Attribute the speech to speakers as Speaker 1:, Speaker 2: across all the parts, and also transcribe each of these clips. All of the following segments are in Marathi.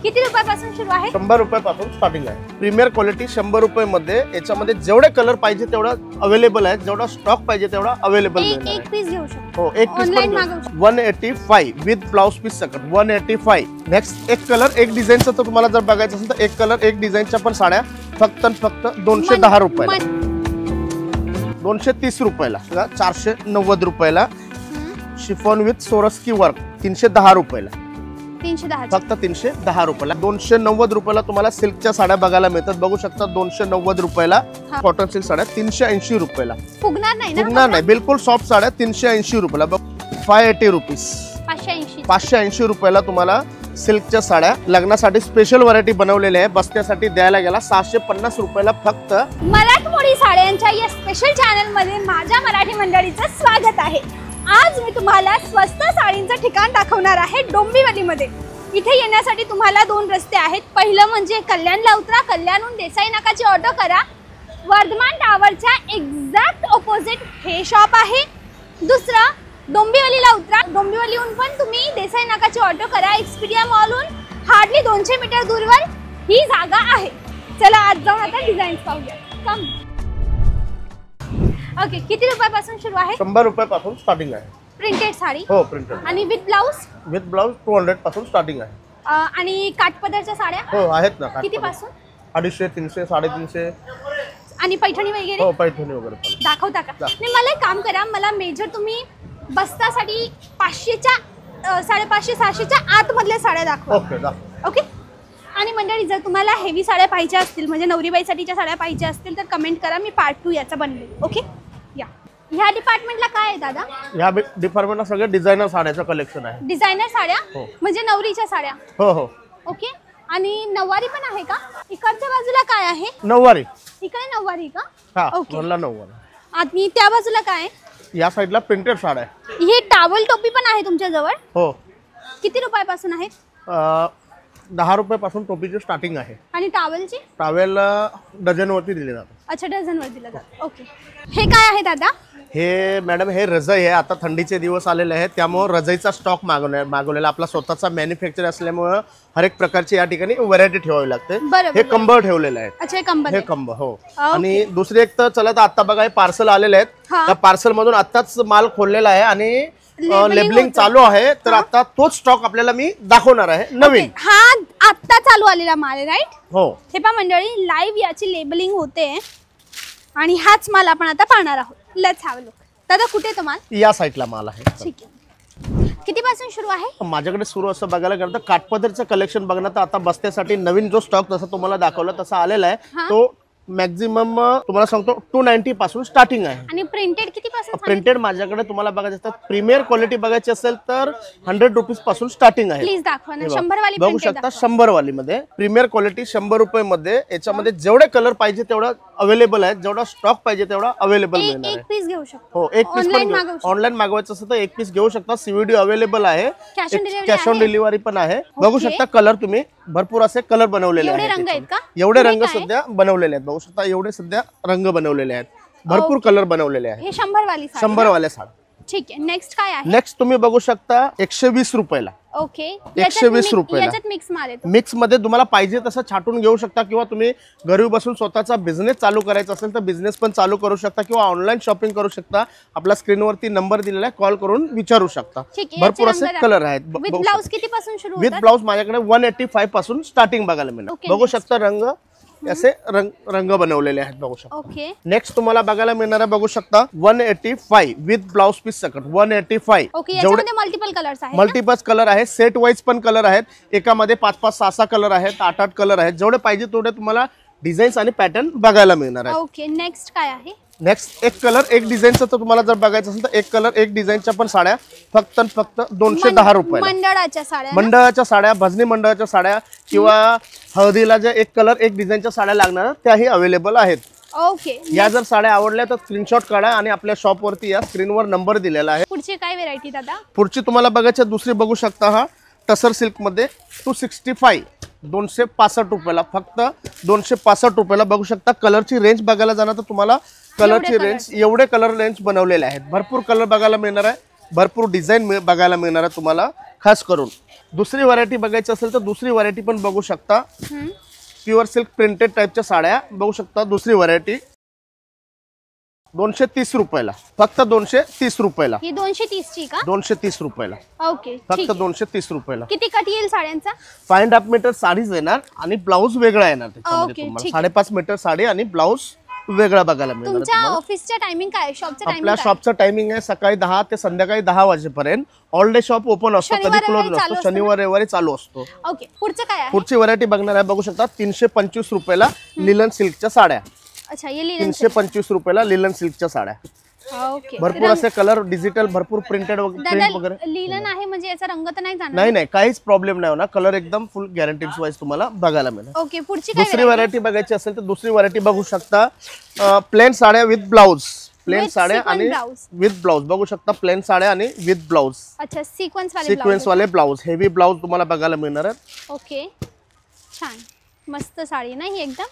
Speaker 1: किती रुपयापासून सुरू आहे?
Speaker 2: 100 रुपयापासून स्टार्टिंग आहे। प्रीमियर क्वालिटी 100 रुपये मध्ये याच्यामध्ये जेवढे कलर पाहिजे तेवढा अवेलेबल आहे, जेवढा स्टॉक पाहिजे तेवढा अवेलेबल आहे।
Speaker 1: एक पीस घेऊ शकतो।
Speaker 2: हो, एक पीस पण 185 विथ ब्लाउज पीस सकट 185। नेक्स्ट एक कलर एक डिझाईनचा तर तुम्हाला जर बघायचं असेल तर एक कलर एक डिझाईनच्या पण साड्या फक्त 210 रुपयाला, 230 रुपयाला, 490 रुपयाला। शिफॉन विथ सोरस्की वर्क 310 रुपयाला,
Speaker 1: 310
Speaker 2: फक्त 310 रुपयाला। 290 रुपयाला तुम्हाला सिल्कच्या साड्या बघायला मिळतात, बघू शकता 290 रुपयाला। कॉटन सिल्क साड्या 380 रुपयाला,
Speaker 1: फुगणार नाही ना?
Speaker 2: फुगणार नाही, बिलकुल सॉफ्ट साड्या 380 रुपयाला। 580 रुपीज, 580 रुपयाला तुम्हाला सिल्कच्या साड्या। लग्नासाठी स्पेशल व्हरायटी बनवलेल्या आहे, बस्त्यासाठी द्यायला गेला 650 रुपयाला फक्त।
Speaker 1: मराठमोळी साड्यांच्या या स्पेशल चॅनल मध्ये माझ्या मराठी मंडळीचं स्वागत आहे। आज मी तुम्हाला स्वस्त साडींचं ठिकाण दाखवणार आहे डोंबिवलीमध्ये। इथे येण्यासाठी तुम्हाला दोन रस्ते आहेत। पहिलं म्हणजे कल्याणला उतरा, कल्याणहून देसाई नाकाची ऑटो करा, वर्धमान टावरच्या एक्झॅक्ट ऑपोजिट हे शॉप आहे। दुसरं डोंबिवलीला उतरा, डोंबिवलीहून पण तुम्ही देसाई नाकाची ऑटो करा, एक्सपीडिया मॉलहून हार्डली 200 मीटर दूरवर ही जागा आहे। चला आज जाऊन आता डिझाईन्स पाहूया। कम ओके, किती रुपयापासून सुरू आहे?
Speaker 2: 100 रुपयापासून स्टार्टिंग आहे।
Speaker 1: प्रिंटेड साडी?
Speaker 2: हो, प्रिंटेड।
Speaker 1: आणि विथ ब्लाउज?
Speaker 2: विथ ब्लाउज 200 पासून स्टार्टिंग आहे।
Speaker 1: आणि काठपदरच्या साड्या?
Speaker 2: हो आहेत ना।
Speaker 1: किती पासून?
Speaker 2: 250, 300, 350।
Speaker 1: आणि पैठणी वगैरे?
Speaker 2: हो, पैठणी वगैरे पण
Speaker 1: दाखवता का? नाही, मला एक काम करा, मला मेजर तुम्ही बस्तासाठी 500च्या 550, 600च्या आतमधल्या साड्या दाखवा।
Speaker 2: ओके, दाखव।
Speaker 1: ओके। आणि मंडळी जर तुम्हाला हेवी साड्या पाहिजे असतील, म्हणजे नवरीबाईसाठीच्या साड्या पाहिजे असतील तर कमेंट करा, मी पार्ट 2 याचा बनवेल। ओके। या ह्या डिपार्टमेंटला काय आहे दादा?
Speaker 2: ह्या डिपार्टमेंटला सगळे डिझायनर साड्याचं कलेक्शन आहे।
Speaker 1: डिझायनर साड्या? म्हणजे नवरीच्या साड्या?
Speaker 2: हो हो।
Speaker 1: ओके। आणि नऊवारी पण आहे का? इकडच्या बाजूला काय आहे?
Speaker 2: नऊवारी।
Speaker 1: इकडे नऊवारी का?
Speaker 2: हां,
Speaker 1: ओके।
Speaker 2: म्हणला नऊवारी।
Speaker 1: आणि त्या बाजूला काय आहे?
Speaker 2: या साइडला प्रिंटेड साड्या आहे।
Speaker 1: ही टॉवेल टोपी पण आहे तुमच्या जवळ?
Speaker 2: हो।
Speaker 1: किती रुपयापासून आहे?
Speaker 2: 10 रुपयापासून टोपीची स्टार्टिंग आहे।
Speaker 1: आणि टॉवेलची?
Speaker 2: टॉवेल डझन वरती दिले जातात।
Speaker 1: अच्छा, डझन वर दिला जातं। ओके। हे काय आहे दादा?
Speaker 2: हे मॅडम हे रजाई आहे। आता थंडीचे दिवस आलेले आहेत त्यामुळे रजाईचा स्टॉक मागवलेला, आपला स्वतःचा मॅन्युफॅक्चर असल्यामुळे हर एक प्रकारची या ठिकाणी व्हरायटी ठेवावी लागते। हे कंबळ ठेवलेले आहेत।
Speaker 1: अच्छा, हे कंबळ? हे
Speaker 2: कंबळ, हो। आणि दुसरी एक तर चला, तर आता बघा हे पार्सल आलेले आहेत, त्या पार्सल मधून आताच माल खोललेला आहे आणि लेबलिंग चालू आहे, तर आता तोच स्टॉक आपल्याला मी दाखवणार आहे नवीन।
Speaker 1: हा आता चालू आलेला माल आहे, राईट?
Speaker 2: हो।
Speaker 1: हे पहा मंडळी, लाईव्ह याची लेबलिंग होते आणि हाच माल आपण आता पाहणार आहोत। Let's have a look. दादा कुठे तो माल?
Speaker 2: या साइडला माल आहे।
Speaker 1: ठीक आहे। किती पासून सुरू आहे?
Speaker 2: माझ्याकडे सुरू असं बघायला गेलं तर काठपदरचं कलेक्शन बघणं, तर आता बस्त्यासाठी नवीन जो स्टॉक जसं तुम्हाला दाखवला तसा आलेला आहे, तो मॅक्झिमम तुम्हाला सांगतो 290 पासून स्टार्टिंग आहे।
Speaker 1: आणि प्रिंटेड किती पासून?
Speaker 2: प्रिंटेड माझ्याकडे तुम्हाला बघायचं तर प्रीमियर क्वालिटी बघायची असेल तर 100 रुपीज पासून स्टार्टिंग आहे।
Speaker 1: प्लीज दाखवा ना। 100 वाली
Speaker 2: बघू शकता, 100 वाली मध्ये प्रीमियर क्वालिटी 100 रुपये मध्ये याच्यामध्ये जेवढे कलर पाहिजे तेवढा अवेलेबल आहे, जेवढा स्टॉक पाहिजे तेवढा अवेलेबल मिळणार आहे।
Speaker 1: एक पीस घेऊ शकतो?
Speaker 2: हो, एक पीस पण ऑनलाइन मागवायचं असेल तर एक पीस घेऊ शकता। सीव्हीडी अवेलेबल आहे, कॅश ऑन डिलिव्हरी पण आहे। बघू शकता कलर, तुम्ही भरपूर असे कलर बनवलेले आहेत।
Speaker 1: रंग आहेत का?
Speaker 2: एवढे रंग सध्या बनवलेले आहेत, बघू शकता एवढे सध्या रंग बनवलेले आहेत, भरपूर कलर बनवलेले आहेत।
Speaker 1: हे 100 वाली साडी?
Speaker 2: 100 वाल्या साड्या।
Speaker 1: ठीक आहे। नेक्स्ट काय आहे?
Speaker 2: नेक्स्ट तुम्ही बघू शकता 120 रुपयाला।
Speaker 1: ओके।
Speaker 2: 120 रुपयाला।
Speaker 1: याच्यात मिक्स माल आहे?
Speaker 2: मिक्स मध्ये तुम्हाला पाहिजे तसं छाटून घेऊ शकता, किंवा तुम्ही घरी बसून स्वतःचा बिझनेस चालू करायचा असेल तर बिझनेस पण चालू करू शकता, किंवा ऑनलाईन शॉपिंग करू शकता। आपला स्क्रीनवरती नंबर दिलेला आहे, कॉल करून विचारू शकता। भरपूर असे कलर आहेत।
Speaker 1: विथ ब्लाउज किती पासून सुरू?
Speaker 2: विथ ब्लाउज माझ्याकडे 185 पासून स्टार्टिंग बघायला मिळेल। बघू शकता रंग असे रंग बनवलेले आहेत, बघू शकता।
Speaker 1: ओके।
Speaker 2: नेक्स्ट तुम्हाला बघायला मिळणार आहे, बघू शकता 185 विथ ब्लाउज पीस सकट 185।
Speaker 1: ओके। याच्यामध्ये मल्टिपल कलर्स आहेत?
Speaker 2: मल्टिपल कलर आहे, सेट वाईज पण कलर आहेत, एकामध्ये 5-5, 6-6 कलर आहेत, 8-8 कलर आहेत। जेवढे पाहिजे तेवढे तुम्हाला डिझाईन्स आणि पॅटर्न बघायला मिळणार आहे।
Speaker 1: ओके। नेक्स्ट काय आहे?
Speaker 2: नेक्स्ट एक कलर एक डिझाईनचं तर तुम्हाला जर बघायचं असेल तर एक कलर एक डिझाईनच्या पण साड्या फक्त 210 रुपये।
Speaker 1: मंडळाच्या साड्या?
Speaker 2: मंडळाच्या साड्या, भजनी मंडळाच्या साड्या, किंवा हळदीला ज्या एक कलर एक डिझाईनच्या साड्या लागणार त्याही अवेलेबल आहेत।
Speaker 1: ओके।
Speaker 2: या जर साड्या आवडल्या तर स्क्रीनशॉट काढा आणि आपल्या शॉप वरती या स्क्रीनवर नंबर दिलेला आहे।
Speaker 1: पुढची काय व्हेरायटी दादा?
Speaker 2: पुढची तुम्हाला बघायची दुसरी बघू शकता, हा टसर सिल्क मध्ये 265 265 रुपयाला, फक्त 265 रुपयाला। बघू शकता कलरची रेंज बघायला जाणार तर तुम्हाला कलरची रेंज एवढे कलर रेंज बनवलेले आहेत, भरपूर कलर बघायला मिळणार आहे, भरपूर डिझाईन बघायला मिळणार आहे तुम्हाला खास करून। दुसरी व्हरायटी बघायची असेल तर दुसरी व्हरायटी पण बघू शकता. प्युअर सिल्क प्रिंटेड टाइपच्या साड्या बघू शकता. दुसरी व्हरायटी 230 रुपयाला, फक्त 230 रुपयाला.
Speaker 1: ही 230 ची का?
Speaker 2: 230 रुपयाला.
Speaker 1: ओके,
Speaker 2: फक्त 230 रुपयाला.
Speaker 1: किती कट येईल साड्यांचा?
Speaker 2: 5.5 मीटर साडीच येणार आणि ब्लाऊज वेगळा येणार त्याच्यामध्ये तुम्हाला. 5.5 मीटर साडी आणि ब्लाऊज वेगळा बघायला मिळणार.
Speaker 1: तुमच्या ऑफिसचा टायमिंग काय? शॉपचा टायमिंग?
Speaker 2: आपल्या शॉपचा टायमिंग आहे सकाळी 10 ते संध्याकाळी 10 वाजेपर्यंत. ऑल डे शॉप ओपन असतो, कधी क्लोज नसतो. शनिवार रविवारी चालू असतो.
Speaker 1: ओके, पुढचं काय आहे?
Speaker 2: पुढची व्हरायटी बघणार आहे. बघू शकता 325 रुपयाला लिलन सिल्कच्या साड्या.
Speaker 1: अच्छा, ये लिलन
Speaker 2: 325 रुपयाला लिलन सिल्कच्या साड्या.
Speaker 1: ओके,
Speaker 2: भरपूर असे कलर, डिजिटल, भरपूर प्रिंटेड वगैरे.
Speaker 1: लिलन आहे म्हणजे याचा रंग तर नाही जाणार?
Speaker 2: नाही नाही, काहीच प्रॉब्लेम नाही होणार. कलर एकदम फुल गॅरंटी वाईज तुम्हाला बघायला मिळेल.
Speaker 1: ओके, पुढची काय?
Speaker 2: दुसरी व्हरायटी बघायची असेल तर दुसरी व्हरायटी बघू शकता. प्लेन साड्या विथ ब्लाउज. प्लेन साड्या आणि विथ ब्लाउज बघू शकता. प्लेन साड्या आणि विथ ब्लाउज.
Speaker 1: अच्छा,
Speaker 2: सिक्वेन्स वाले ब्लाउज, हेवी ब्लाउज तुम्हाला बघायला मिळणार आहे.
Speaker 1: ओके, छान मस्त साडी ना ही एकदम.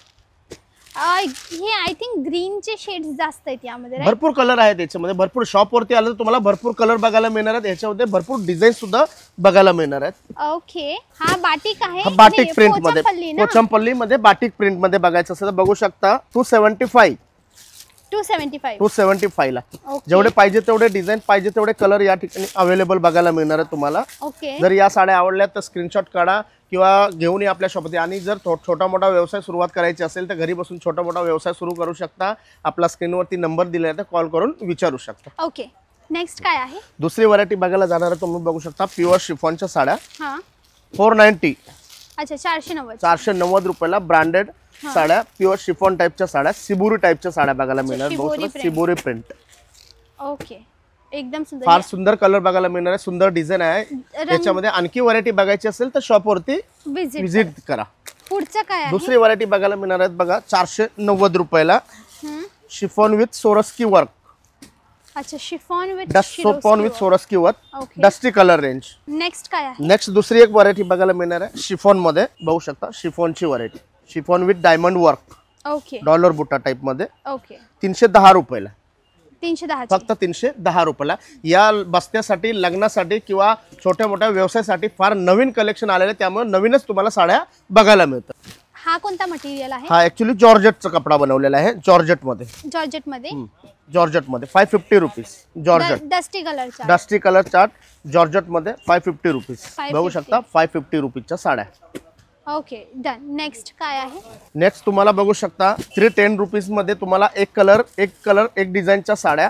Speaker 1: हे आय थिंक ग्रीनचे शेड्स जास्त आहेत यामध्ये.
Speaker 2: भरपूर कलर आहेत याच्यामध्ये. भरपूर शॉप वरती आलं तर तुम्हाला भरपूर कलर बघायला मिळणार आहेत. याच्यामध्ये भरपूर डिझाईन सुद्धा बघायला मिळणार आहेत.
Speaker 1: ओके, हा बाटिक आहे.
Speaker 2: हा बाटिक प्रिंट मध्ये, पोचमपल्ली मध्ये बाटिक प्रिंट मध्ये बघायचं असेल तर बघू शकता. 275 ला जेवढे पाहिजे तेवढे डिझाईन, पाहिजे तेवढे कलर या ठिकाणी अवेलेबल बघायला मिळणार आहे तुम्हाला. जर या साड्या आवडल्या तर स्क्रीनशॉट काढा किंवा घेऊन या आपल्या शॉपमध्ये. आणि जर छोटा मोठा व्यवसाय सुरुवात करायची असेल तर घरी बसून छोटा मोठा व्यवसाय सुरू करू शकता. आपला स्क्रीनवरती नंबर दिला आहे तर कॉल करून विचारू शकता.
Speaker 1: ओके, नेक्स्ट काय आहे?
Speaker 2: दुसरी व्हरायटी बघायला जाणार आहे तुम्ही बघू शकता. प्युअर शिफॉनच्या साड्या.
Speaker 1: 490. अच्छा, 490
Speaker 2: रुपयाला ब्रँडेड साड्या, प्युअर शिफॉन टाइपच्या साड्या, सिबोरी टाइपच्या साड्या बघायला मिळणार. बघू शकता सिबोरी प्रिंट.
Speaker 1: ओके, एकदम सुंदर.
Speaker 2: फार सुंदर कलर बघायला मिळणार आहे. सुंदर डिझाईन आहे. याच्यामध्ये आणखी व्हरायटी बघायची असेल तर शॉप वरती विजिट करा.
Speaker 1: पुढचं काय?
Speaker 2: दुसरी व्हरायटी बघायला मिळणार आहेत बघा. 490 रुपयाला शिफॉन विथ सोरस्की वर्क.
Speaker 1: अच्छा, chiffon
Speaker 2: with सोरस्की work, dusty colour range.
Speaker 1: Next काय आहे?
Speaker 2: नेक्स्ट दुसरी एक व्हरायटी बघायला मिळणार आहे शिफॉन मध्ये. बघू शकता शिफॉनची variety. Chiffon with diamond work.
Speaker 1: Okay,
Speaker 2: dollar बुट्टा टाइप मध्ये.
Speaker 1: ओके,
Speaker 2: 310 रुपयाला.
Speaker 1: 310,
Speaker 2: फक्त 310 रुपयाला. या बस्त्यासाठी, लग्नासाठी किंवा छोट्या मोठ्या व्यवसायासाठी फार नवीन कलेक्शन आलेलं आहे. त्यामुळे नवीनच तुम्हाला साड्या बघायला मिळतात.
Speaker 1: हा कोणता मटेरियल आहे?
Speaker 2: हा ऍक्च्युली जॉर्जेटचा कपडा बनवलेला आहे. जॉर्जेट मध्ये 550 rupees. Georgette dusty colour chart georgette मध्ये 550 रुपीज. बघू शकता 550 रुपीजच्या साड्या.
Speaker 1: Okay, done. नेक्स्ट काय आहे?
Speaker 2: नेक्स्ट तुम्हाला बघू शकता 310 रुपीज मध्ये तुम्हाला एक कलर एक डिझाईनच्या साड्या.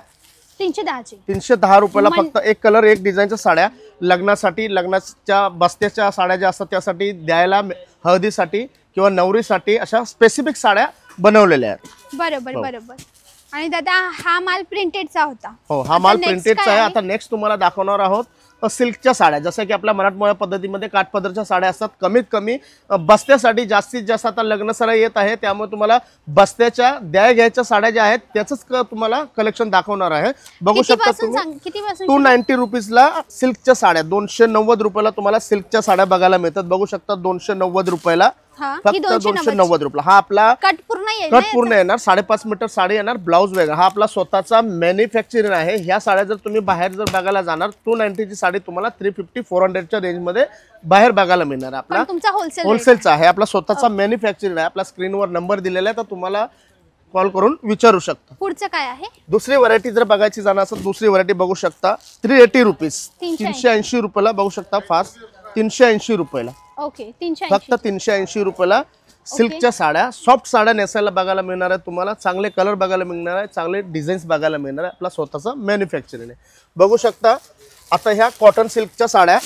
Speaker 2: 310 रुपयाला फक्त एक कलर एक डिझाईनच्या साड्या. लग्नासाठी, लग्नाच्या बस्त्याच्या साड्या ज्या असतात त्यासाठी द्यायला, हळदीसाठी किंवा नवरीसाठी अशा स्पेसिफिक साड्या बनवलेल्या आहेत.
Speaker 1: बरोबर. आणि दादा हा माल प्रिंटेडचा होता.
Speaker 2: हो, हा माल प्रिंटेडचा आहे. आता नेक्स्ट तुम्हाला दाखवणार आहोत सिल्कच्या साड्या. जसं की आपल्या मराठमोळ्या पद्धतीमध्ये काठपदरच्या साड्या असतात. कमीत कमी बस्त्यासाठी जास्तीत जास्त आता लग्न सराई येत आहे त्यामुळे तुम्हाला बस्त्याच्या द्याय घ्यायच्या साड्या ज्या आहेत त्याच तुम्हाला कलेक्शन दाखवणार आहे. बघू शकता तुम्ही 290 रुपीजला सिल्कच्या साड्या. 290 रुपयाला तुम्हाला सिल्कच्या साड्या बघायला मिळतात. बघू शकता 290 रुपयाला, फक्त 290 रुपयाला. हा आपला
Speaker 1: कट पूर्ण
Speaker 2: येणार. 5.5 मीटर साडी येणार. ब्लाउज वेगळा. हा आपला स्वतःचा मॅन्युफॅक्चरिंग आहे. ह्या साड्या जर तुम्ही बाहेर जर बघायला जाणार 290 ची साडी तुम्हाला 350-400च्या रेंज मध्ये बाहेर बघायला मिळणार. आपला होलसेलचा आहे. आपला स्वतःचा मॅन्युफॅक्चरिंग आहे. आपला स्क्रीनवर नंबर दिलेला आहे तर तुम्हाला कॉल करून विचारू शकता.
Speaker 1: पुढचं काय आहे?
Speaker 2: दुसरी व्हरायटी जर बघायची जाणार असेल दुसरी व्हरायटी बघू शकता 380 रुपीज. 380 रुपयाला बघू शकता. फास्ट 380 रुपयाला.
Speaker 1: ओके,
Speaker 2: फक्त 380 रुपयाला सिल्कच्या साड्या. सॉफ्ट साड्या नेसायला बघायला मिळणार आहे तुम्हाला. चांगले कलर बघायला मिळणार आहे. चांगले डिझाईन्स बघायला मिळणार आहे. आपला स्वतःचा मॅन्युफॅक्चरिंग आहे. बघू शकता आता ह्या कॉटन सिल्कच्या साड्या.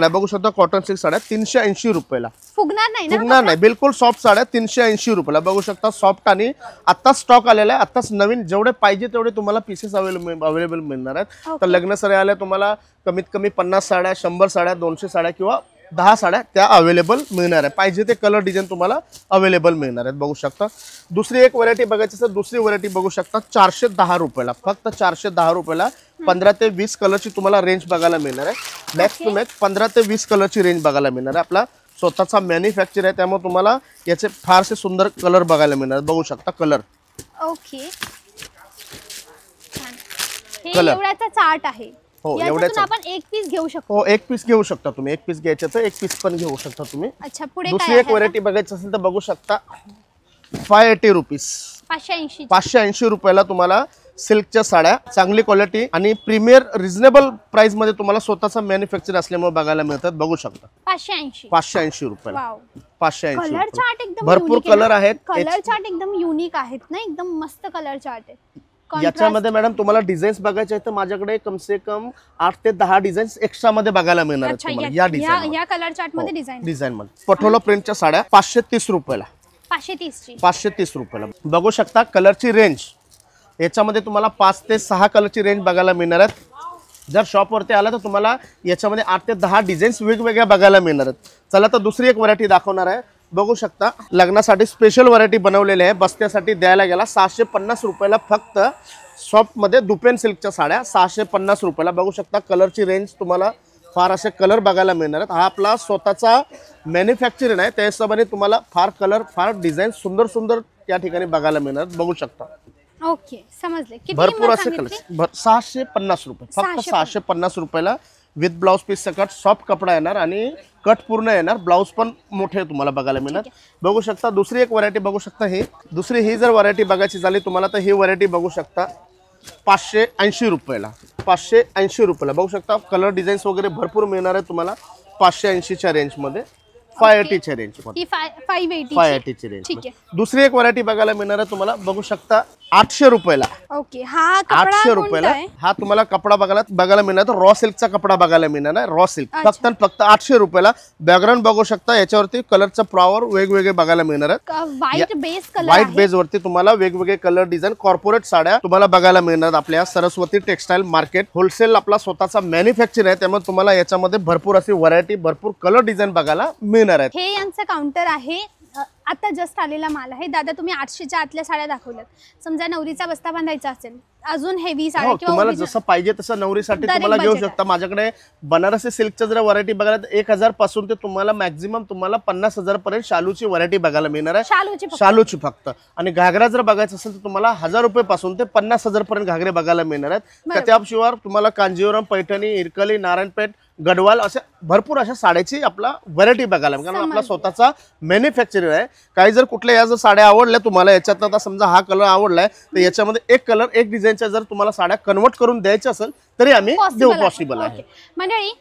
Speaker 2: बघू शकता कॉटन सिल्क साड्या 380 रुपयाला.
Speaker 1: फुगणार नाही,
Speaker 2: बिलकुल सॉफ्ट साड्या 380 रुपयाला. बघू शकता सॉफ्ट. आणि आत्ताच स्टॉक आलेला आहे. आत्ताच नवीन जेवढे पाहिजे तेवढे तुम्हाला पीसेस अवेलेबल मिळणार आहेत. तर लग्न सराई आल्या तुम्हाला कमीत कमी 50 साड्या, 100 साड्या, 200 साड्या किंवा 10 साड्या त्या अवेलेबल मिळणार आहे. पाहिजे ते कलर डिझाईन तुम्हाला अवेलेबल मिळणार आहेत. बघू शकता दुसरी एक व्हरायटी बघायची तर दुसरी व्हरायटी बघू शकता 410 रुपयाला. फक्त 410 रुपयाला 15 ते 20 कलरची तुम्हाला रेंज बघायला मिळणार आहे. नेक्स्ट टू नेक्स्ट 15 ते 20 कलरची रेंज बघायला मिळणार आहे. आपला स्वतःचा मॅन्युफॅक्चर आहे त्यामुळे तुम्हाला याचे फारसे सुंदर कलर बघायला मिळणार. बघू शकता कलर.
Speaker 1: ओके, हे एवढ्याचा चार्ट आहे.
Speaker 2: हो
Speaker 1: याच्यातून
Speaker 2: एवढ्याच
Speaker 1: आपण एक पीस घेऊ शकतो.
Speaker 2: हो एक पीस घेऊ शकता तुम्ही, एक पीस घ्यायचं तर एक पीस पण घेऊ शकता तुम्ही.
Speaker 1: अच्छा पुढे
Speaker 2: दुसरी एक व्हरायटी बघायची असेल तर बघू शकता 580 रुपीज,
Speaker 1: 580
Speaker 2: 580 रुपयाला तुम्हाला सिल्कच्या साड्या चांगली क्वालिटी आणि प्रीमियर रिझनेबल प्राइस मध्ये तुम्हाला स्वतःचा मॅन्युफॅक्चर असल्यामुळे बघायला मिळतात. बघू शकता 580 रुपयाला,
Speaker 1: वाव
Speaker 2: 580
Speaker 1: कलर चार्ट एकदम
Speaker 2: भरपूर
Speaker 1: unique आहे
Speaker 2: कलर
Speaker 1: ना?
Speaker 2: आहेत.
Speaker 1: कलर चार्ट एकदम युनिक आहेत ना, एकदम मस्त कलर चार्ट आहे.
Speaker 2: याच्यामध्ये मॅडम तुम्हाला डिझाईन्स बघायचे आहेत तर माझ्याकडे कम से कम 8 ते 10 डिझाईन्स एक्स्ट्रा मध्ये बघायला मिळणार आहेत
Speaker 1: अच्छा
Speaker 2: तुम्हाला या डिझाईन
Speaker 1: या कलर चार्ट मध्ये डिझाईन
Speaker 2: डिझाईन मध्ये. पटोला प्रिंटच्या साड्या 530 रुपयाला,
Speaker 1: 530 ची
Speaker 2: 530 रुपयाला. बघू शकता कलरची रेंज याच्यामध्ये तुम्हाला 5 ते 6 कलरची रेंज बघायला मिळणार आहेत. जर शॉपवरती आला तर तुम्हाला याच्यामध्ये 8 ते 10 डिझाईन्स वेगवेगळ्या बघायला मिळणार आहेत. चला तर दुसरी एक व्हरायटी दाखवणार आहे. बघू शकता लग्नासाठी स्पेशल व्हरायटी बनवलेली आहे. बस्त्यासाठी द्यायला गेला 650 रुपयाला फक्त शॉपमध्ये दुपेन सिल्कच्या साड्या 650 रुपयाला. बघू शकता कलरची रेंज तुम्हाला फार असे कलर बघायला मिळणार आहेत. हा आपला स्वतःचा मॅन्युफॅक्चरिंग आहे त्या हिशोबाने तुम्हाला फार कलर फार डिझाईन सुंदर सुंदर त्या ठिकाणी बघायला मिळणार. बघू शकता
Speaker 1: ओके समजले. किती
Speaker 2: भरपूर
Speaker 1: किंमत
Speaker 2: असे
Speaker 1: सांगितली?
Speaker 2: कलर 650 रुपये फक्त 650 रुपयाला विथ ब्लाउज पीस सकट सॉफ्ट कपडा येणार आणि कट पूर्ण येणार. ब्लाउज पण मोठे तुम्हाला बघायला मिळणार. बघू शकता दुसरी एक व्हरायटी बघू शकता. ही दुसरी ही जर व्हरायटी बघायची झाली तुम्हाला तर ही व्हरायटी बघू शकता 580 रुपयाला, 580 रुपयाला. बघू शकता कलर डिझाईन्स वगैरे भरपूर मिळणार आहे तुम्हाला 580च्या रेंज मध्ये, 580च्या रेंज मध्ये, 580 ची रेंज.
Speaker 1: ठीक आहे.
Speaker 2: दुसरी एक व्हरायटी बघायला मिळणार आहे तुम्हाला बघू शकता 800 रुपयाला.
Speaker 1: ओके हा कपडा
Speaker 2: 800 रुपयाला हा तुम्हाला कपडा बघायला मिळणार. रॉ सिल्कचा कपडा बघायला मिळणार आहे. रॉ सिल्क फक्त फक्त 800 रुपयाला. बॅकग्राऊंड बघू शकता याच्यावरती कलरचा फ्लॉवर वेगवेगळे बघायला मिळणार आहेत.
Speaker 1: White base colour,
Speaker 2: white base वरती तुम्हाला वेगवेगळे कलर डिझाईन कॉर्पोरेट साड्या तुम्हाला बघायला मिळणार. आपल्या सरस्वती टेक्सटाईल मार्केट होलसेल आपला स्वतःचा मॅन्युफॅक्चर आहे त्यामुळे तुम्हाला याच्यामध्ये भरपूर अशी व्हरायटी भरपूर कलर डिझाईन बघायला मिळणार आहेत.
Speaker 1: हे यांचं काउंटर आहे. आता जस्ट आलेला माल आहे. दादा तुम्ही 800च्या आतल्या साड्या दाखवल्यात. समजा नवरीचा बस्ता बांधायचा असेल, अजून हेवी साड्या किंवा
Speaker 2: तुम्हाला जसं पाहिजे तसं नवरीसाठी तुम्हाला घेऊ शकता. माझ्याकडे बनारसी सिल्कच्या जर व्हरायटी बघायला तर 1000 पासून ते तुम्हाला मॅक्झिमम तुम्हाला 50,000 पर्यंत शालूची व्हरायटी बघायला मिळणार आहे. शालूची फक्त. आणि घागरा जर बघायचं असेल तर तुम्हाला 1000 रुपये पासून ते 50,000 पर्यंत घागरे बघायला मिळणार आहेत. त्याशिवाय तुम्हाला कांजीवरम, पैठणी, इरकली, नारायणपेठ, गडवाल अशा भरपूर अशा साड्याची आपला व्हरायटी बघायला कारण आपला स्वतःचा मॅन्युफॅक्चरिंग आहे. काही जर कुठल्या या जर साड्या आवडल्या तुम्हाला याच्यात आता समजा हा कलर आवडलाय तर याच्यामध्ये एक कलर एक डिझाईनच्या जर तुम्हाला साड्या कन्वर्ट करून द्यायच्या असेल तरी आम्ही देऊ पॉसिबल आहे.
Speaker 1: मंडळी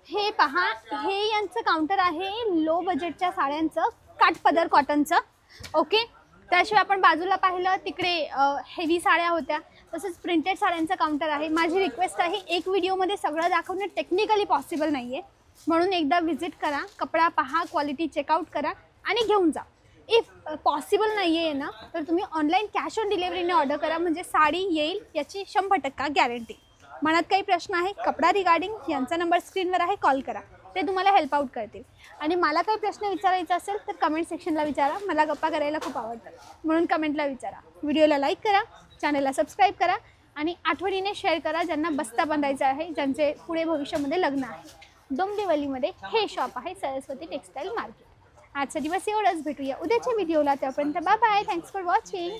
Speaker 1: हे पहा हे यांचं काउंटर आहे लो बजेटच्या साड्यांचं, काठपदर कॉटनचं. ओके त्याशिवाय आपण बाजूला पाहिलं तिकडे हेवी साड्या होत्या, तसंच प्रिंटेड साड्यांचं काउंटर आहे. माझी रिक्वेस्ट आहे एक व्हिडिओमध्ये सगळं दाखवणं टेक्निकली पॉसिबल नाही आहे म्हणून एकदा व्हिजिट करा, कपडा पहा, क्वालिटी चेकआउट करा आणि घेऊन जा. इफ पॉसिबल नाही आहे ना तर तुम्ही ऑनलाईन कॅश ऑन डिलिव्हरीने ऑर्डर करा म्हणजे साडी येईल याची 100% गॅरंटी. मनात काही प्रश्न आहे कपडा रिगार्डिंग यांचा नंबर स्क्रीनवर आहे, कॉल करा, ते तुम्हाला हेल्प आउट करतील. आणि मला काही प्रश्न विचारायचा असेल तर कमेंट सेक्शनला विचारा. मला गप्पा करायला खूप आवडतं म्हणून कमेंटला विचारा. व्हिडिओला लाईक करा, चॅनलला सबस्क्राईब करा आणि आठवणीने शेअर करा ज्यांना बस्ता बांधायचा आहे, ज्यांचे पुढे भविष्यामध्ये लग्न आहे. डोंबिवलीमध्ये हे शॉप आहे सरस्वती टेक्सटाईल मार्केट. आजचा दिवस एवढंच, भेटूया उद्याच्या व्हिडिओला. त्यापर्यंत bye bye. Thanks for watching.